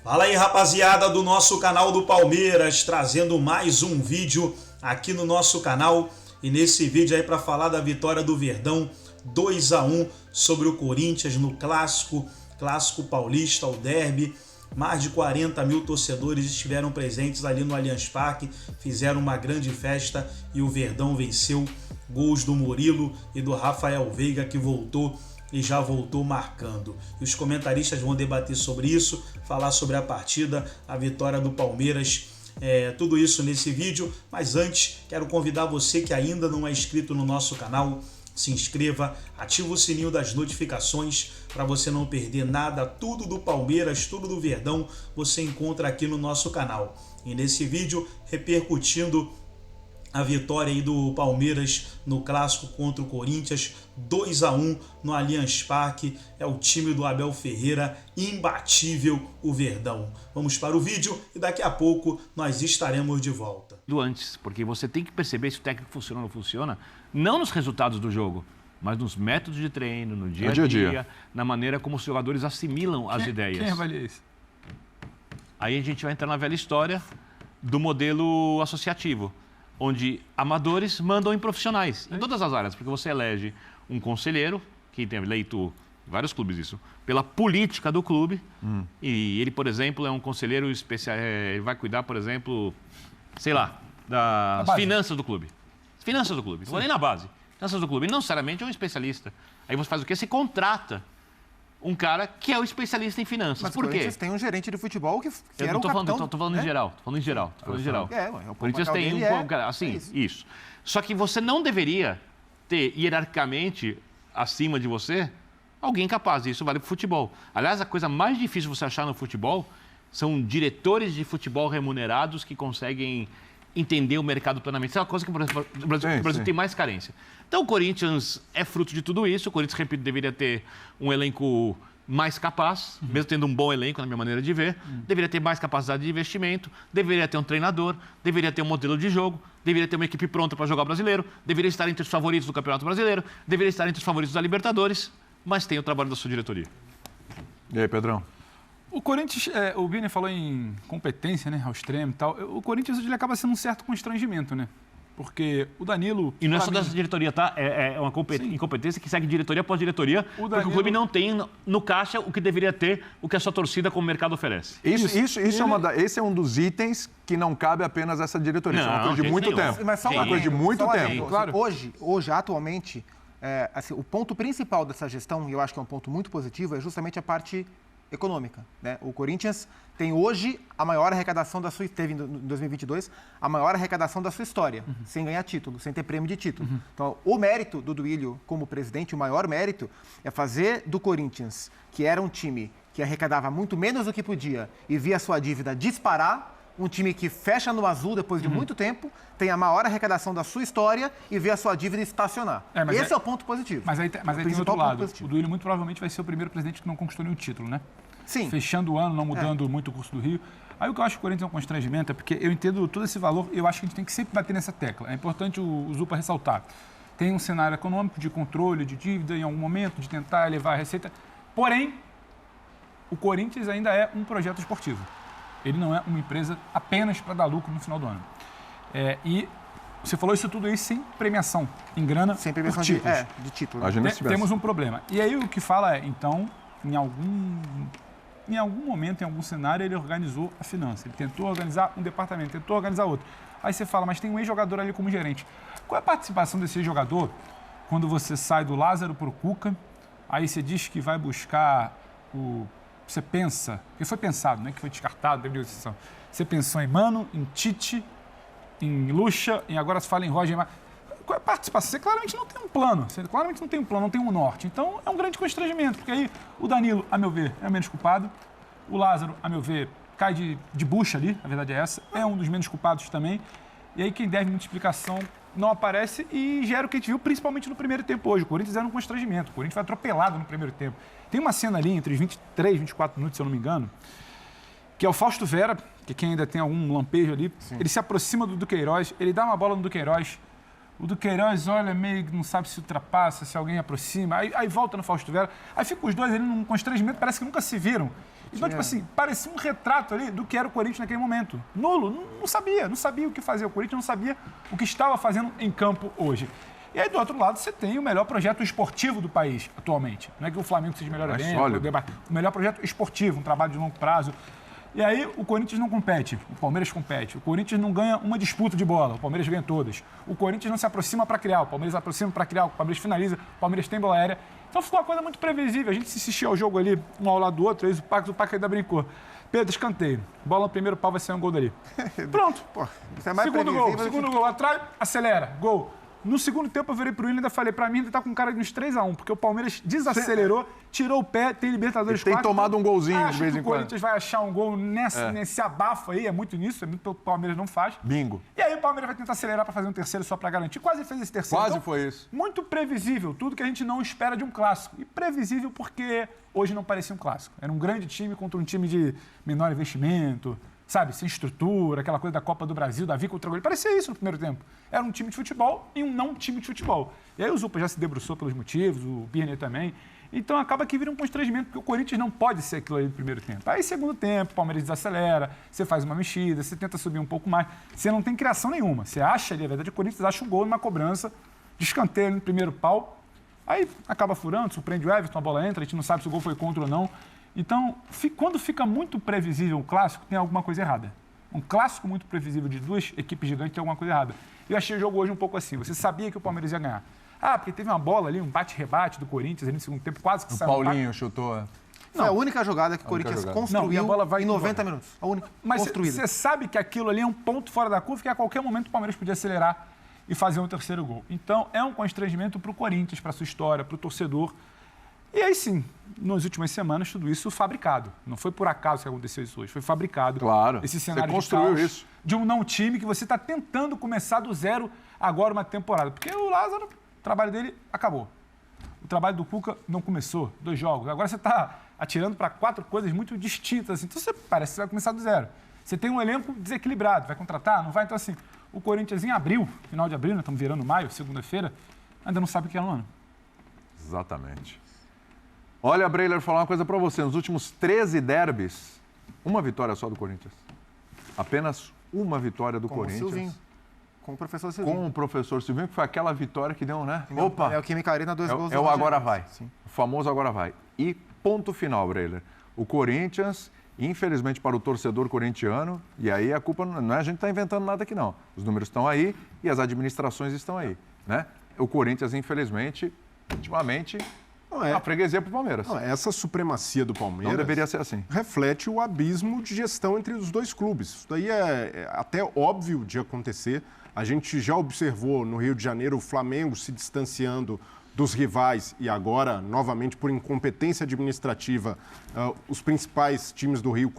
Fala aí, rapaziada do nosso canal do Palmeiras, trazendo mais um vídeo aqui no nosso canal. E nesse vídeo aí para falar da vitória do Verdão 2-1 sobre o Corinthians no clássico paulista, o derby. Mais de 40 mil torcedores estiveram presentes ali no Allianz Parque, fizeram uma grande festa e o Verdão venceu. Gols do Murilo e do Rafael Veiga, que voltou e já voltou marcando. E os comentaristas vão debater sobre isso, falar sobre a partida, a vitória do Palmeiras, tudo isso nesse vídeo. Mas antes, quero convidar você que ainda não é inscrito no nosso canal, se inscreva, ativa o sininho das notificações para você não perder nada. Tudo do Palmeiras, tudo do Verdão, você encontra aqui no nosso canal. E nesse vídeo, repercutindo a vitória aí do Palmeiras no clássico contra o Corinthians, 2-1 no Allianz Parque. É o time do Abel Ferreira, imbatível o Verdão. Vamos para o vídeo e daqui a pouco nós estaremos de volta. Do antes, porque você tem que perceber se o técnico funciona ou não funciona, não nos resultados do jogo, mas nos métodos de treino, no dia a dia, na maneira como os jogadores assimilam as ideias. Quem avalia isso? Aí a gente vai entrar na velha história do modelo associativo, onde amadores mandam em profissionais, em todas as áreas, porque você elege um conselheiro, que tem eleito vários clubes isso, pela política do clube, e ele, por exemplo, é um conselheiro especial, ele vai cuidar, por exemplo, sei lá, das finanças do clube. Finanças do clube, não nem na base. Finanças do clube, ele não necessariamente é um especialista. Aí você faz o quê? Você contrata um cara que é o especialista em finanças. Mas por quê? Tem um gerente de futebol que eu era não tô o falando, capitão... tô falando em geral. Tô falando em geral. O Corinthians tem um cara assim, isso. Só que você não deveria ter hierarquicamente acima de você alguém capaz. Isso vale para o futebol. Aliás, a coisa mais difícil você achar no futebol são diretores de futebol remunerados que conseguem entender o mercado plenamente. Isso é uma coisa que o Brasil tem mais carência. Então, o Corinthians é fruto de tudo isso. O Corinthians, repito, deveria ter um elenco mais capaz, mesmo tendo um bom elenco, na minha maneira de ver. Deveria ter mais capacidade de investimento, deveria ter um treinador, deveria ter um modelo de jogo, deveria ter uma equipe pronta para jogar o brasileiro, deveria estar entre os favoritos do Campeonato Brasileiro, deveria estar entre os favoritos da Libertadores, mas tem o trabalho da sua diretoria. E aí, Pedrão? O Corinthians, o Vini falou em competência, né, ao extremo e tal. O Corinthians ele acaba sendo um certo constrangimento, né? Porque o Danilo... E não é só dessa diretoria, tá? É uma incompetência que segue diretoria após diretoria, porque o clube não tem no caixa o que deveria ter, o que a sua torcida como mercado oferece. Esse é um dos itens que não cabe apenas a essa diretoria. Isso é uma coisa de muito tempo. Mas só uma coisa de muito tempo. Claro. Hoje, atualmente, assim, o ponto principal dessa gestão, e eu acho que é um ponto muito positivo, é justamente a parte econômica, né? O Corinthians tem hoje a maior arrecadação teve em 2022, a maior arrecadação da sua história, sem ganhar título, sem ter prêmio de título. Então, o mérito do Duílio como presidente, o maior mérito é fazer do Corinthians, que era um time que arrecadava muito menos do que podia e via sua dívida disparar, um time que fecha no azul depois de muito tempo, tem a maior arrecadação da sua história e vê a sua dívida estacionar. Esse é o ponto positivo. Mas aí tem outro lado. O Duílio muito provavelmente vai ser o primeiro presidente que não conquistou nenhum título, né? Sim. Fechando o ano, não mudando muito o curso do Rio. Aí o que eu acho que o Corinthians é um constrangimento é porque eu entendo todo esse valor e eu acho que a gente tem que sempre bater nessa tecla. É importante o Zupa ressaltar. Tem um cenário econômico de controle de dívida em algum momento, de tentar elevar a receita. Porém, o Corinthians ainda é um projeto esportivo. Ele não é uma empresa apenas para dar lucro no final do ano. E você falou isso tudo aí sem premiação em grana, sem premiação de título. Temos um problema. E aí o que fala é, então, em algum momento, em algum cenário, ele organizou a finança. Ele tentou organizar um departamento, tentou organizar outro. Aí você fala, mas tem um ex-jogador ali como gerente. Qual é a participação desse ex-jogador quando você sai do Lázaro para o Cuca, aí você diz que vai buscar Você pensa, que foi pensado, né, que foi descartado, teve decisão. Você pensou em Mano, em Tite, em Lucha, e agora se fala em Roger. Qual é a participação? Você claramente não tem um plano. Você claramente não tem um plano, não tem um norte. Então é um grande constrangimento, porque aí o Danilo, a meu ver, é o menos culpado. O Lázaro, a meu ver, cai de bucha ali, a verdade é essa. É um dos menos culpados também. E aí quem deve muita explicação não aparece e gera o que a gente viu, principalmente no primeiro tempo hoje. O Corinthians era um constrangimento. O Corinthians foi atropelado no primeiro tempo. Tem uma cena ali entre os 23 e 24 minutos, se eu não me engano, que é o Fausto Vera, que quem ainda tem algum lampejo ali, ele se aproxima do Duqueiroz, ele dá uma bola no Duqueiroz, O do Queiroz, olha, meio que não sabe se ultrapassa, se alguém aproxima. Aí volta no Fausto Vera. Aí fica os dois ali num constrangimento, parece que nunca se viram. Então, tipo assim, parecia um retrato ali do que era o Corinthians naquele momento. Nulo, não sabia o que fazer. O Corinthians não sabia o que estava fazendo em campo hoje. E aí, do outro lado, você tem o melhor projeto esportivo do país atualmente. Não é que o Flamengo seja melhor elenco, o melhor projeto esportivo, um trabalho de longo prazo. E aí, o Corinthians não compete, o Palmeiras compete. O Corinthians não ganha uma disputa de bola, o Palmeiras ganha todas. O Corinthians não se aproxima para criar, o Palmeiras aproxima para criar, o Palmeiras finaliza, o Palmeiras tem bola aérea. Então ficou uma coisa muito previsível. A gente se assistia ao jogo ali, um ao lado do outro, aí o Paco ainda brincou. Pedro, escanteio. Bola no primeiro pau, vai ser um gol dali. Pronto. Pô, isso é mais segundo gol, atrai, acelera, gol. No segundo tempo, eu virei pro Willian e ainda falei, pra mim ainda tá com cara de uns 3-1, porque o Palmeiras desacelerou, tirou o pé, tem Libertadores 4. Tem tomado um golzinho de vez em quando. O Corinthians vai achar um gol nesse abafo aí, é muito nisso, é muito pelo que o Palmeiras não faz. Bingo. E aí o Palmeiras vai tentar acelerar pra fazer um terceiro só pra garantir. Quase fez esse terceiro. Quase então, foi isso. Muito previsível, tudo que a gente não espera de um clássico. E previsível porque hoje não parecia um clássico. Era um grande time contra um time de menor investimento, sabe, sem estrutura, aquela coisa da Copa do Brasil, Davi contra o Goleiro. Parecia isso no primeiro tempo. Era um time de futebol e um não time de futebol. E aí o Zupa já se debruçou pelos motivos, o Birner também. Então acaba que vira um constrangimento, porque o Corinthians não pode ser aquilo ali no primeiro tempo. Aí segundo tempo, o Palmeiras desacelera, você faz uma mexida, você tenta subir um pouco mais. Você não tem criação nenhuma. Você acha ali, na verdade, o Corinthians acha um gol numa cobrança, de escanteio no primeiro pau. Aí acaba furando, surpreende o Everton, a bola entra, a gente não sabe se o gol foi contra ou não. Então, quando fica muito previsível um clássico, tem alguma coisa errada. Um clássico muito previsível de duas equipes gigantes tem alguma coisa errada. Eu achei o jogo hoje um pouco assim. Você sabia que o Palmeiras ia ganhar. Ah, porque teve uma bola ali, um bate-rebate do Corinthians ali no segundo tempo, quase que o saiu. O Paulinho chutou. Foi a única jogada que o Corinthians construiu a bola vai em 90 minutos. A única construída. Mas você sabe que aquilo ali é um ponto fora da curva, que a qualquer momento o Palmeiras podia acelerar e fazer um terceiro gol. Então, é um constrangimento para o Corinthians, para a sua história, para o torcedor. E aí sim, nas últimas semanas, tudo isso fabricado. Não foi por acaso que aconteceu isso hoje, foi fabricado. Claro, esse cenário você construiu de caos, isso. De um não time que você está tentando começar do zero agora uma temporada. Porque o Lázaro, o trabalho dele acabou. O trabalho do Cuca não começou, 2 jogos. Agora você está atirando para 4 coisas muito distintas. Assim. Então você parece que vai começar do zero. Você tem um elenco desequilibrado, vai contratar, não vai? Então assim, o Corinthians em abril, final de abril, né, estamos virando maio, segunda-feira, ainda não sabe o que é no ano. Exatamente. Olha, Breiler, falar uma coisa para você. Nos últimos 13 derbys, uma vitória só do Corinthians. Apenas uma vitória do Corinthians. Silvinho. Com o professor Silvinho. Com o professor Silvinho, que foi aquela vitória que deu, né? Opa! É o Química Arena, 2 gols. É o agora vai. Sim. O famoso agora vai. E ponto final, Breiler. O Corinthians, infelizmente para o torcedor corintiano, e aí a culpa não é a gente está inventando nada aqui, não. Os números estão aí e as administrações estão aí, né? O Corinthians, infelizmente, ultimamente... Não é a freguesia para o Palmeiras. Não, essa supremacia do Palmeiras não deveria ser assim. Reflete o abismo de gestão entre os dois clubes. Isso daí é até óbvio de acontecer. A gente já observou no Rio de Janeiro o Flamengo se distanciando dos rivais e agora, novamente, por incompetência administrativa, os principais times do Rio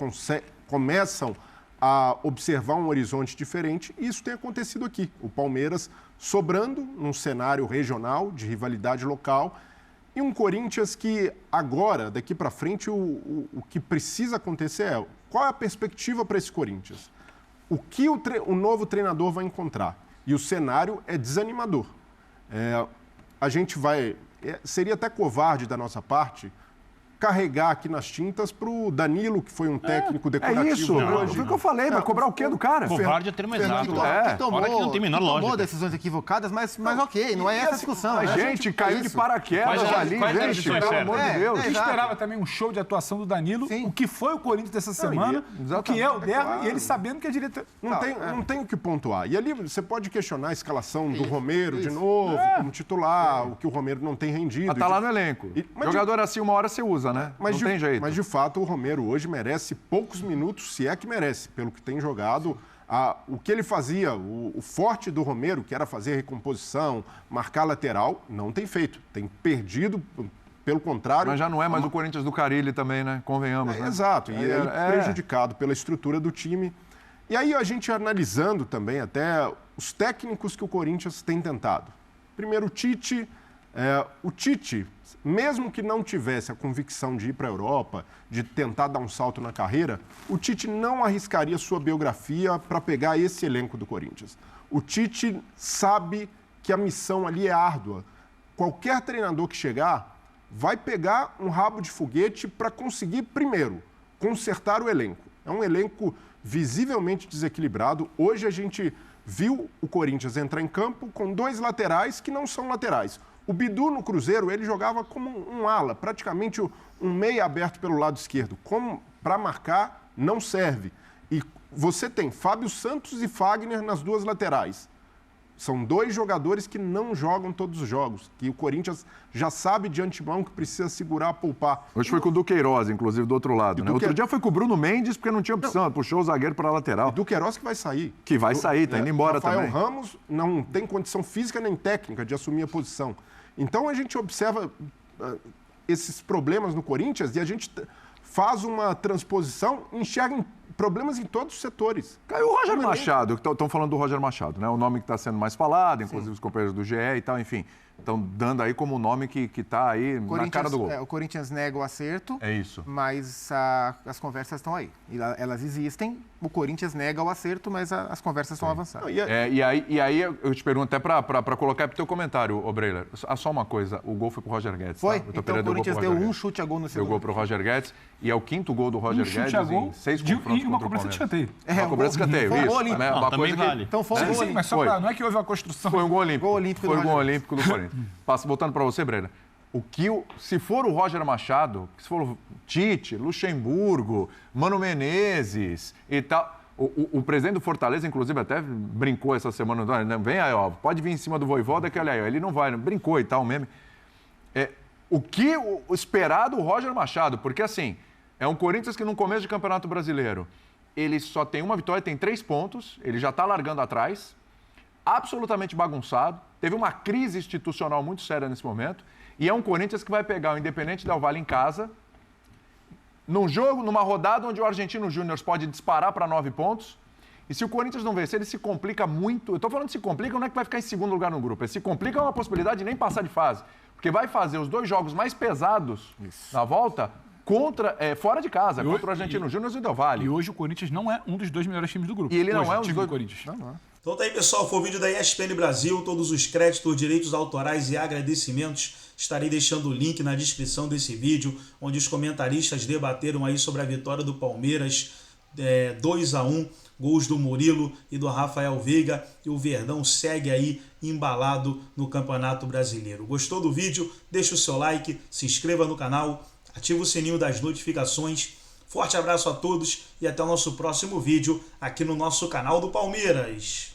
começam a observar um horizonte diferente e isso tem acontecido aqui. O Palmeiras sobrando num cenário regional de rivalidade local. E um Corinthians que agora, daqui para frente, o que precisa acontecer é qual é a perspectiva para esse Corinthians? O que o novo treinador vai encontrar? E o cenário é desanimador. A gente vai... seria até covarde da nossa parte carregar aqui nas tintas para o Danilo, que foi um técnico decorativo. É isso, hoje. foi o que eu falei, vai cobrar o quê do cara? Covarde é termo exato. Que tomou lógica. decisões equivocadas, mas ok, não é essa a discussão. A gente caiu de paraquedas ali, gente, pelo amor de Deus. A gente esperava também um show de atuação do Danilo, o que foi o Corinthians dessa semana, o que é o Derby, e ele sabendo que a direita... Não tem o que pontuar. E ali você pode questionar a escalação do Romero de novo, como titular, o que o Romero não tem rendido. Mas tá lá no elenco. Jogador assim, uma hora você usa, né? Não tem jeito. Mas, de fato, o Romero hoje merece poucos minutos, se é que merece, pelo que tem jogado. O que ele fazia, o forte do Romero, que era fazer recomposição, marcar lateral, não tem feito. Tem perdido, pelo contrário... Mas já não é mais o Corinthians do Carille também, né? Convenhamos, né? Exato. E prejudicado pela estrutura do time. E aí a gente analisando também até os técnicos que o Corinthians tem tentado. Primeiro, o Tite... o Tite, mesmo que não tivesse a convicção de ir para a Europa, de tentar dar um salto na carreira, o Tite não arriscaria sua biografia para pegar esse elenco do Corinthians. O Tite sabe que a missão ali é árdua. Qualquer treinador que chegar vai pegar um rabo de foguete para conseguir, primeiro, consertar o elenco. É um elenco visivelmente desequilibrado. Hoje a gente viu o Corinthians entrar em campo com 2 laterais que não são laterais. O Bidu no Cruzeiro, ele jogava como um ala, praticamente um meia aberto pelo lado esquerdo. Como para marcar, não serve. E você tem Fábio Santos e Fagner nas 2 laterais. São 2 jogadores que não jogam todos os jogos, que o Corinthians já sabe de antemão que precisa segurar, poupar. Hoje foi com o Duqueiroz, inclusive, do outro lado. Né? Outro dia foi com o Bruno Mendes, porque não tinha opção, puxou o zagueiro para a lateral. E Duqueiroz que vai sair. Que vai sair, tá indo embora Rafael também. Ramos não tem condição física nem técnica de assumir a posição. Então a gente observa esses problemas no Corinthians e a gente faz uma transposição, enxerga problemas em todos os setores. Caiu o Roger Machado, estão falando do Roger Machado, né? O nome que está sendo mais falado, inclusive os companheiros do GE e tal, enfim. Estão dando aí como nome que está aí na cara do gol. O Corinthians nega o acerto, É isso. mas as conversas estão aí. Elas existem, o Corinthians nega o acerto, mas as conversas estão avançando. Não, E aí eu te pergunto, até para colocar para o teu comentário, ô Breiler, só uma coisa, o gol foi pro Roger Guedes. Foi? Tá? Então o Corinthians deu um chute a gol no Deu segundo. gol pro Roger Guedes e é o 5º gol do Roger Guedes chute a gol em 6 e confrontos uma contra o cobrança de Palmeiras. escanteio. Uma cobrança de escanteio, Foi um isso. gol olímpico. Também é uma também coisa vale. Então foi um Sim, gol sim, olímpico. mas só Foi. pra, não é que houve uma construção. Foi um gol olímpico. Gol olímpico Foi do um gol Roger. olímpico do Corinthians. Voltando para você, Brena. Se for o Roger Machado, se for o Tite, Luxemburgo, Mano Menezes e tal. O presidente do Fortaleza, inclusive, até brincou essa semana. Vem aí, ó, pode vir em cima do Vojvoda, que olha aí, ó, ele não vai, né? Brincou e tal, meme. O que esperar do Roger Machado? Porque, assim, é um Corinthians que no começo de Campeonato Brasileiro, ele só tem uma vitória, tem 3 pontos, ele já está largando atrás, absolutamente bagunçado, teve uma crise institucional muito séria nesse momento, e é um Corinthians que vai pegar o Independente Del Valle em casa, num jogo, numa rodada onde o Argentino Júnior pode disparar para 9 pontos, e se o Corinthians não vencer, ele se complica muito. Eu estou falando de se complica, não é que vai ficar em segundo lugar no grupo, se complica é uma possibilidade de nem passar de fase, porque vai fazer os 2 jogos mais pesados na volta fora de casa, contra o Argentino Júnior e o Del Valle. E hoje o Corinthians não é um dos 2 melhores times do grupo. E ele não hoje, é um o dos time dois- do Corinthians. Então tá aí, pessoal, foi o vídeo da ESPN Brasil, todos os créditos, direitos autorais e agradecimentos. Estarei deixando o link na descrição desse vídeo, onde os comentaristas debateram aí sobre a vitória do Palmeiras, 2-1, gols do Murilo e do Rafael Veiga, e o Verdão segue aí embalado no Campeonato Brasileiro. Gostou do vídeo? Deixa o seu like, se inscreva no canal, ativa o sininho das notificações. Forte abraço a todos e até o nosso próximo vídeo aqui no nosso canal do Palmeiras.